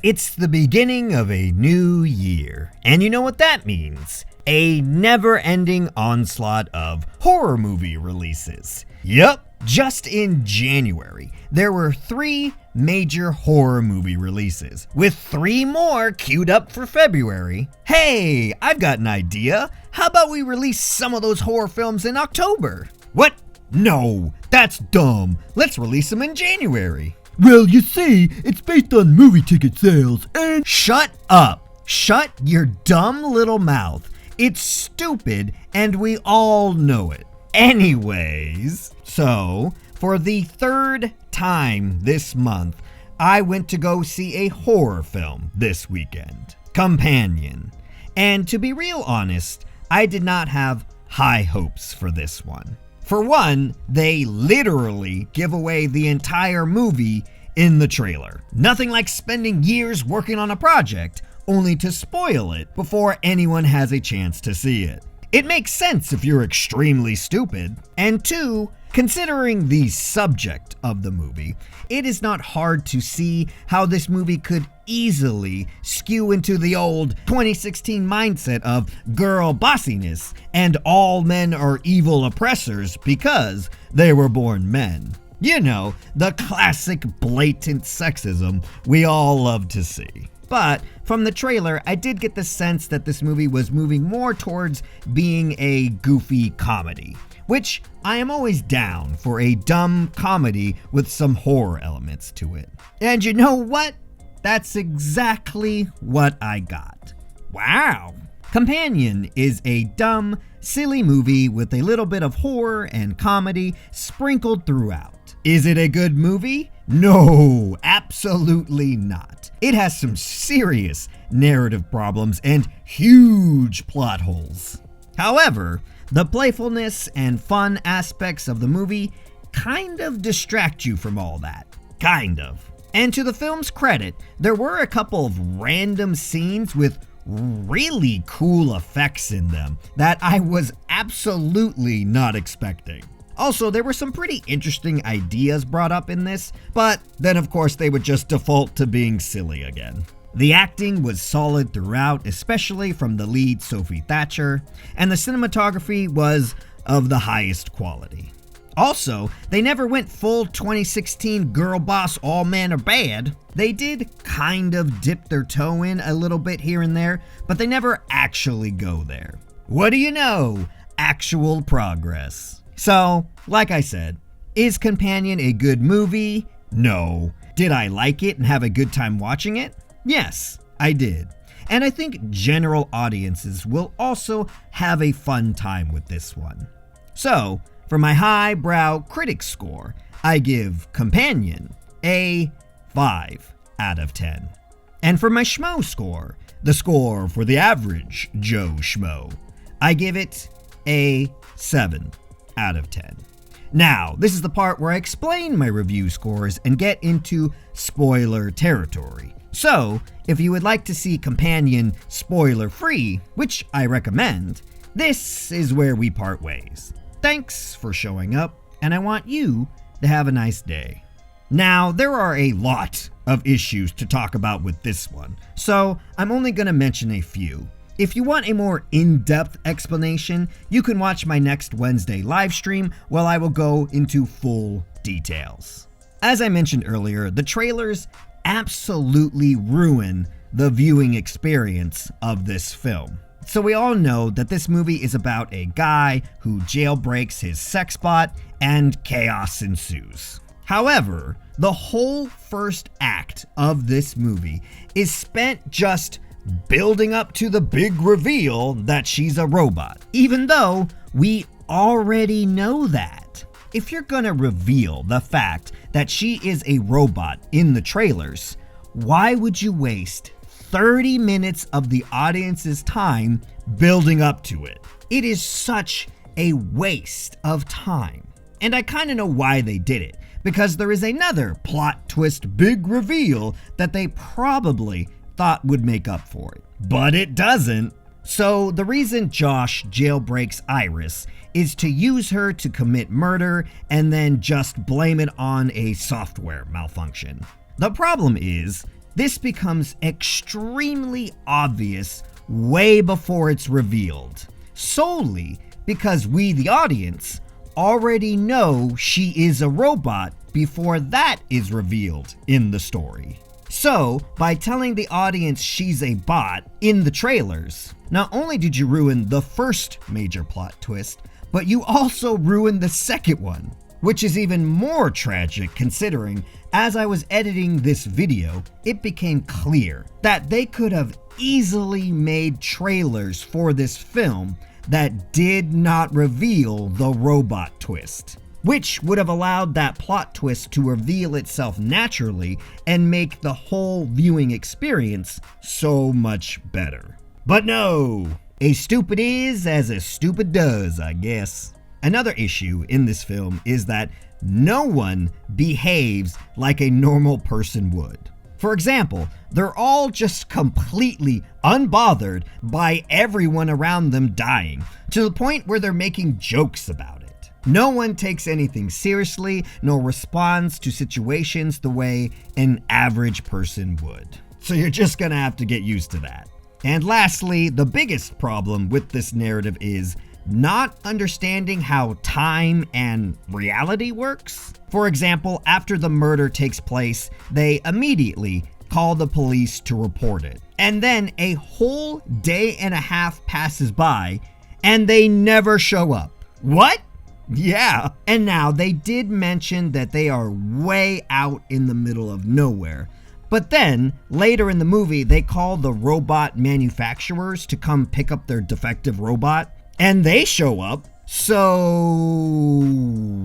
It's the beginning of a new year. And you know what that means? A never-ending onslaught of horror movie releases. Yup, just in January, there were 3 major horror movie releases, with 3 more queued up for February. Hey, I've got an idea. How about we release some of those horror films in October? What? No, that's dumb. Let's release them in January. Well, you see, it's based on movie ticket sales and... Shut up. Shut your dumb little mouth. It's stupid and we all know it. Anyways, so for the 3rd time this month, I went to go see a horror film this weekend, Companion. And to be real honest, I did not have high hopes for this one. For one, they literally give away the entire movie in the trailer. Nothing like spending years working on a project only to spoil it before anyone has a chance to see it. It makes sense if you're extremely stupid. And 2, considering the subject of the movie, it is not hard to see how this movie could easily skew into the old 2016 mindset of girl bossiness and all men are evil oppressors because they were born men. You know, the classic blatant sexism we all love to see. But from the trailer, I did get the sense that this movie was moving more towards being a goofy comedy, which I am always down for a dumb comedy with some horror elements to it. And you know what? That's exactly what I got. Wow! Companion is a dumb, silly movie with a little bit of horror and comedy sprinkled throughout. Is it a good movie? No, absolutely not. It has some serious narrative problems and huge plot holes. However, the playfulness and fun aspects of the movie kind of distract you from all that. Kind of. And to the film's credit, there were a couple of random scenes with really cool effects in them that I was absolutely not expecting. Also, there were some pretty interesting ideas brought up in this, but then of course they would just default to being silly again. The acting was solid throughout, especially from the lead Sophie Thatcher, and the cinematography was of the highest quality. Also, they never went full 2016 girl boss all men are bad. They did kind of dip their toe in a little bit here and there, but they never actually go there. What do you know? Actual progress. So, like I said, is Companion a good movie? No. Did I like it and have a good time watching it? Yes, I did. And I think general audiences will also have a fun time with this one. So, for my highbrow critic score, I give Companion a 5 out of 10. And for my schmo score, the score for the average Joe Schmo, I give it a 7 out of 10. Now, this is the part where I explain my review scores and get into spoiler territory. So, if you would like to see Companion spoiler-free, which I recommend, this is where we part ways. Thanks for showing up, and I want you to have a nice day. Now, there are a lot of issues to talk about with this one, so I'm only going to mention a few. If you want a more in-depth explanation, you can watch my next Wednesday live stream where I will go into full details. As I mentioned earlier, the trailers absolutely ruin the viewing experience of this film. So we all know that this movie is about a guy who jailbreaks his sex bot and chaos ensues. However, the whole first act of this movie is spent just building up to the big reveal that she's a robot, even though we already know that. If you're gonna reveal the fact that she is a robot in the trailers, why would you waste 30 minutes of the audience's time building up to it? It is such a waste of time. And I kind of know why they did it, because there is another plot twist big reveal that they probably thought would make up for it. But it doesn't. So the reason Josh jailbreaks Iris is to use her to commit murder and then just blame it on a software malfunction. The problem is, this becomes extremely obvious way before it's revealed, solely because we, the audience, already know she is a robot before that is revealed in the story. So, by telling the audience she's a bot in the trailers, not only did you ruin the first major plot twist, but you also ruined the second one, which is even more tragic considering as I was editing this video, it became clear that they could have easily made trailers for this film that did not reveal the robot twist, which would have allowed that plot twist to reveal itself naturally and make the whole viewing experience so much better. But no, a stupid is as a stupid does, I guess. Another issue in this film is that no one behaves like a normal person would. For example, they're all just completely unbothered by everyone around them dying, to the point where they're making jokes about it. No one takes anything seriously, nor responds to situations the way an average person would. So you're just gonna have to get used to that. And lastly, the biggest problem with this narrative is not understanding how time and reality works. For example, after the murder takes place, they immediately call the police to report it. And then a whole day and a half passes by and they never show up. What? Yeah. And now they did mention that they are way out in the middle of nowhere. But then, later in the movie, they call the robot manufacturers to come pick up their defective robot. And they show up. So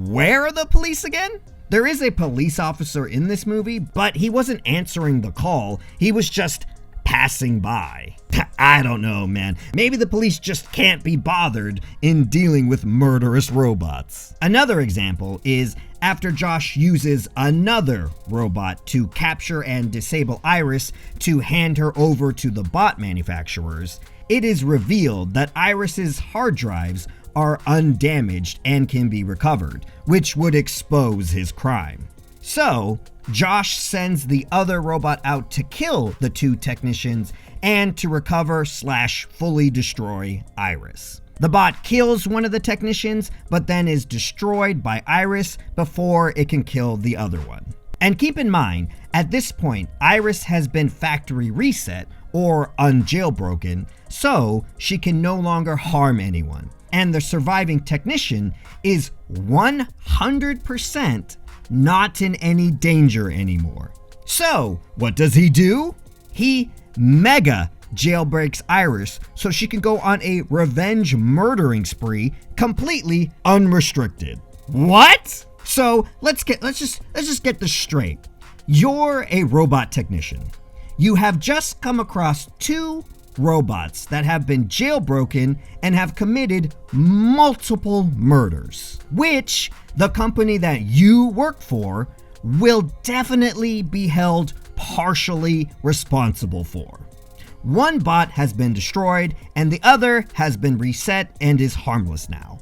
where are the police again? There is a police officer in this movie, but he wasn't answering the call. He was just passing by. I don't know, man. Maybe the police just can't be bothered in dealing with murderous robots. Another example is after Josh uses another robot to capture and disable Iris to hand her over to the bot manufacturers, it is revealed that Iris's hard drives are undamaged and can be recovered, which would expose his crime. So, Josh sends the other robot out to kill the two technicians and to recover/fully destroy Iris. The bot kills one of the technicians, but then is destroyed by Iris before it can kill the other one. And keep in mind, at this point, Iris has been factory reset or unjailbroken, so she can no longer harm anyone. And the surviving technician is 100% not in any danger anymore. So, what does he do? He mega jailbreaks Iris so she can go on a revenge murdering spree completely unrestricted. What? So, let's just get this straight. You're a robot technician. You have just come across two robots that have been jailbroken and have committed multiple murders, which the company that you work for will definitely be held partially responsible for. One bot has been destroyed and the other has been reset and is harmless now.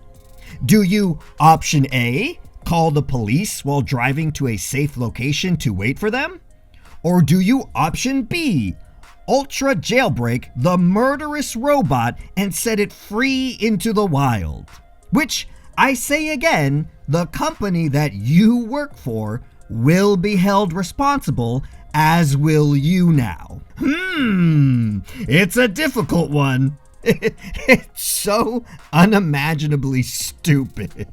Do you option A, call the police while driving to a safe location to wait for them? Or do you option B, ultra jailbreak the murderous robot and set it free into the wild? Which, I say again, the company that you work for will be held responsible, as will you now. It's a difficult one. It's so unimaginably stupid.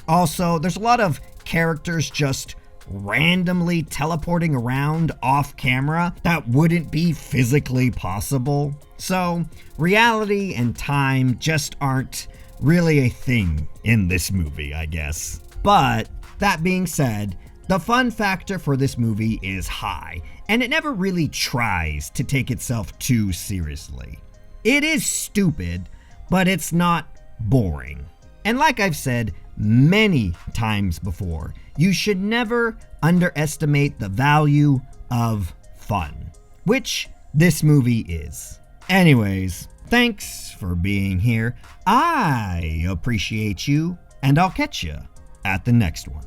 Also, there's a lot of characters just randomly teleporting around off camera that wouldn't be physically possible. So, reality and time just aren't really a thing in this movie, I guess. But, that being said, the fun factor for this movie is high, and it never really tries to take itself too seriously. It is stupid, but it's not boring. And like I've said many times before, you should never underestimate the value of fun, which this movie is. Anyways, thanks for being here. I appreciate you, and I'll catch you at the next one.